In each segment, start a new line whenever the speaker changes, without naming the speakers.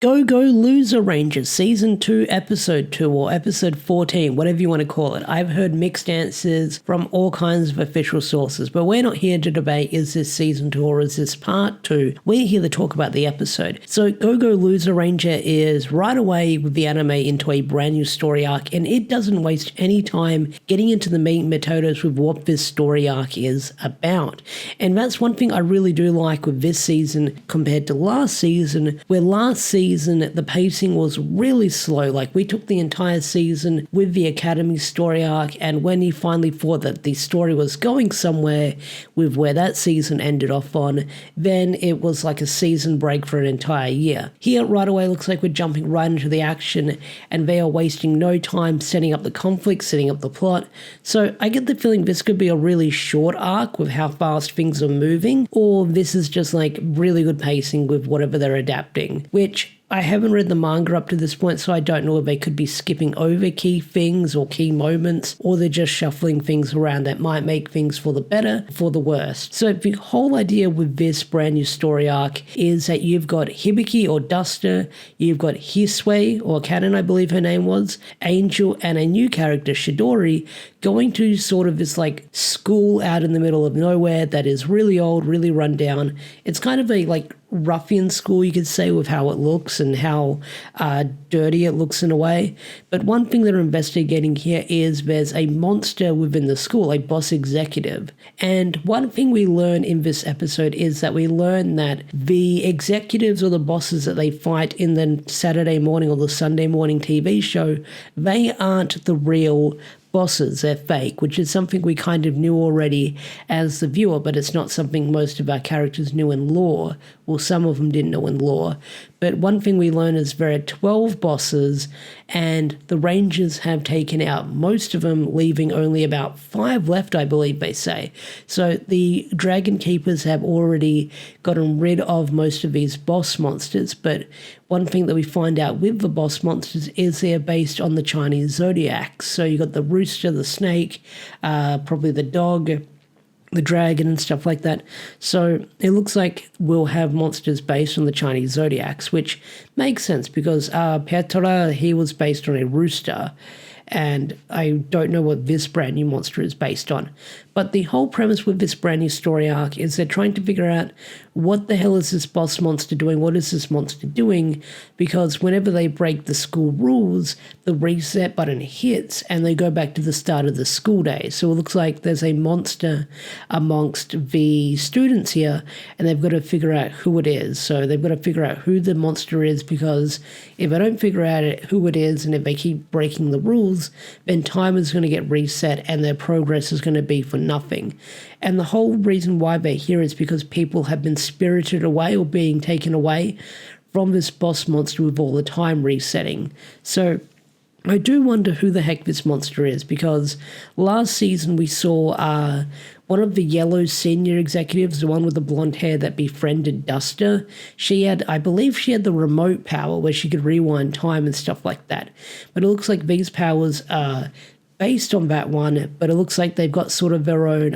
Go Go Loser Rangers Season 2 Episode 2 or Episode 14, whatever you want to call it. I've heard mixed answers from all kinds of official sources, but we're not here to debate is this Season 2 or is this Part 2. We're here to talk about the episode. So Go Go Loser Ranger is right away with the anime into a brand new story arc, and it doesn't waste any time getting into the meat and potatoes with what this story arc is about. And that's one thing I really do like with this season compared to last season, where last season the pacing was really slow. Like, we took the entire season with the Academy story arc, and when you finally thought that the story was going somewhere with where that season ended off on, then it was like a season break for an entire year. Here, right away, looks like we're jumping right into the action, and they are wasting no time setting up the conflict, setting up the plot. So I get the feeling this could be a really short arc with how fast things are moving, or this is just like really good pacing with whatever they're adapting, which I haven't read the manga up to this point, so I don't know if they could be skipping over key things or key moments, or they're just shuffling things around that might make things for the better, for the worst. So the whole idea with this brand new story arc is that you've got Hibiki or Duster, you've got Hisui or Kanon, I believe her name was, Angel, and a new character, Shidori, going to sort of this like school out in the middle of nowhere that is really old, really run down. It's kind of a like ruffian school, you could say, with how it looks and how dirty it looks in a way. But one thing that we're investigating here is there's a monster within the school, a boss executive. And one thing we learn in this episode is that we learn that the executives or the bosses that they fight in the Saturday morning or the Sunday morning TV show, they aren't the real bosses, they're fake, which is something we kind of knew already as the viewer, but it's not something most of our characters knew in lore. Well, some of them didn't know in lore. But one thing we learn is there are 12 bosses, and the Rangers have taken out most of them, leaving only about 5 left, I believe they say. So the Dragon Keepers have already gotten rid of most of these boss monsters, but one thing that we find out with the boss monsters is they're based on the Chinese zodiacs. So you got the rooster, the snake, probably the dog, the dragon and stuff like that. So it looks like we'll have monsters based on the Chinese zodiacs, which makes sense because Petra, he was based on a rooster, and I don't know what this brand new monster is based on. But the whole premise with this brand new story arc is they're trying to figure out what the hell is this boss monster doing? What is this monster doing? Because whenever they break the school rules, the reset button hits and they go back to the start of the school day. So it looks like there's a monster amongst the students here, and they've got to figure out who it is. So they've got to figure out who the monster is, because if they don't figure out who it is, and if they keep breaking the rules, then time is going to get reset and their progress is going to be for nothing. And the whole reason why they're here is because people have been spirited away or being taken away from this boss monster with all the time resetting. So I do wonder who the heck this monster is, because last season we saw one of the yellow senior executives, the one with the blonde hair that befriended Duster. I believe she had the remote power where she could rewind time and stuff like that. But it looks like these powers are based on that one, but it looks like they've got sort of their own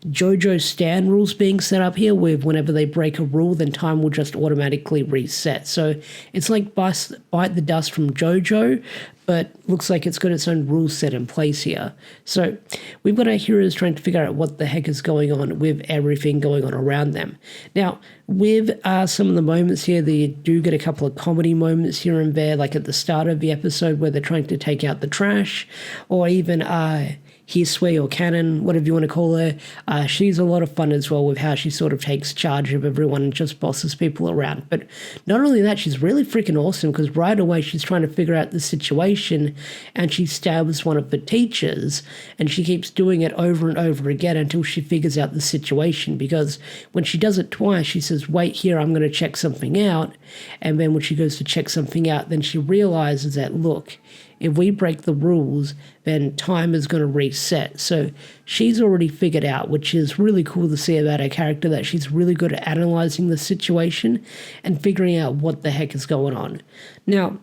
JoJo stand rules being set up here, with whenever they break a rule, then time will just automatically reset. So it's like Bite the Dust from JoJo, but looks like it's got its own rule set in place here. So we've got our heroes trying to figure out what the heck is going on with everything going on around them. Now, with some of the moments here, they do get a couple of comedy moments here and there, like at the start of the episode where they're trying to take out the trash, or even Hisui or Kanon, whatever you want to call her. She's a lot of fun as well with how she sort of takes charge of everyone and just bosses people around. But not only that, she's really freaking awesome, because right away she's trying to figure out the situation and she stabs one of the teachers, and she keeps doing it over and over again until she figures out the situation, because when she does it twice, she says, wait here, I'm going to check something out. And then when she goes to check something out, then she realizes that, look, if we break the rules, then time is going to reset. So she's already figured out, which is really cool to see about her character, that she's really good at analyzing the situation and figuring out what the heck is going on. Now,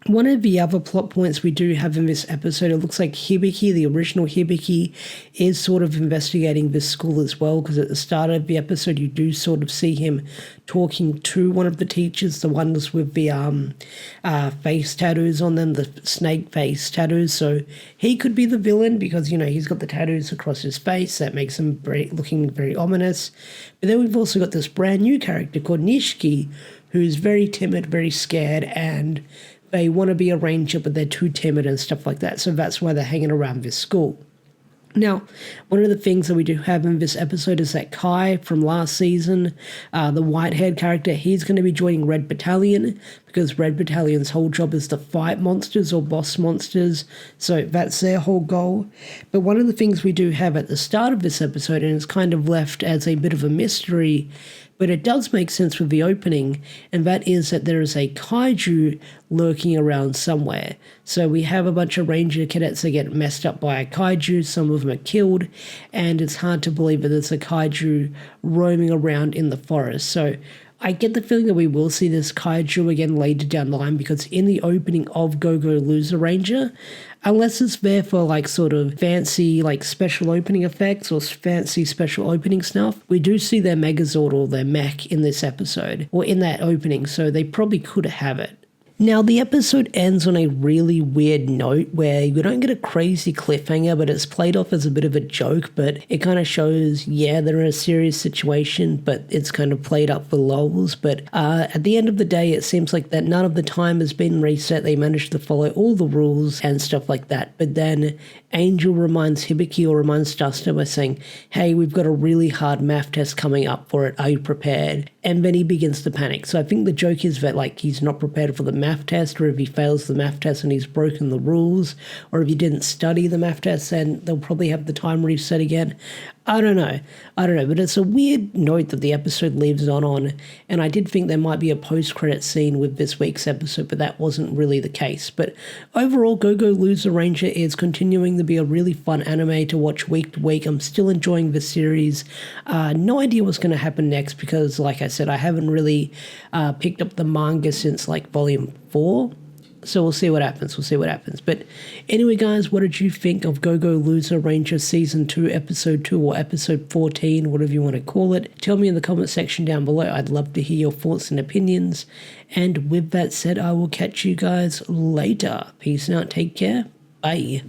One of the other plot points we do have in this episode, it looks like Hibiki, the original Hibiki, is sort of investigating this school as well, because at the start of the episode you do sort of see him talking to one of the teachers, the ones with the face tattoos on them, the snake face tattoos. So he could be the villain because, you know, he's got the tattoos across his face. That makes him looking very ominous. But then we've also got this brand new character called Nishiki, who's very timid, very scared, and they want to be a ranger, but they're too timid and stuff like that. So that's why they're hanging around this school. Now, one of the things that we do have in this episode is that Kai from last season, the white-haired character, he's going to be joining Red Battalion because Red Battalion's whole job is to fight monsters or boss monsters. So that's their whole goal. But one of the things we do have at the start of this episode, and it's kind of left as a bit of a mystery, but it does make sense with the opening, and that is that there is a kaiju lurking around somewhere. So we have a bunch of ranger cadets that get messed up by a kaiju, some of them are killed, and it's hard to believe that there's a kaiju roaming around in the forest. So I get the feeling that we will see this kaiju again later down the line, because in the opening of Go-Go Loser Ranger, unless it's there for like sort of fancy like special opening effects or fancy special opening stuff, we do see their Megazord or their mech in this episode or in that opening, so they probably could have it. Now, the episode ends on a really weird note where we don't get a crazy cliffhanger, but it's played off as a bit of a joke, but it kind of shows, yeah, they're in a serious situation, but it's kind of played up for lulz. But at the end of the day, it seems like that none of the time has been reset. They managed to follow all the rules and stuff like that. But then Angel reminds Hibiki or reminds Dustin by saying, hey, we've got a really hard math test coming up for it. Are you prepared? And then he begins to panic. So I think the joke is that like he's not prepared for the math test, or if he fails the math test and he's broken the rules, or if he didn't study the math test, then they'll probably have the time reset again. I don't know, but it's a weird note that the episode leaves on, and I did think there might be a post-credit scene with this week's episode, but that wasn't really the case. But overall, Go-Go Loser Ranger is continuing to be a really fun anime to watch week to week. I'm still enjoying the series. No idea what's going to happen next because, like I said, I haven't really picked up the manga since like volume 4. So we'll see what happens. But anyway, guys, what did you think of Go-Go Loser Ranger Season 2, Episode 2, or Episode 14, whatever you want to call it? Tell me in the comment section down below. I'd love to hear your thoughts and opinions. And with that said, I will catch you guys later. Peace out. Take care. Bye.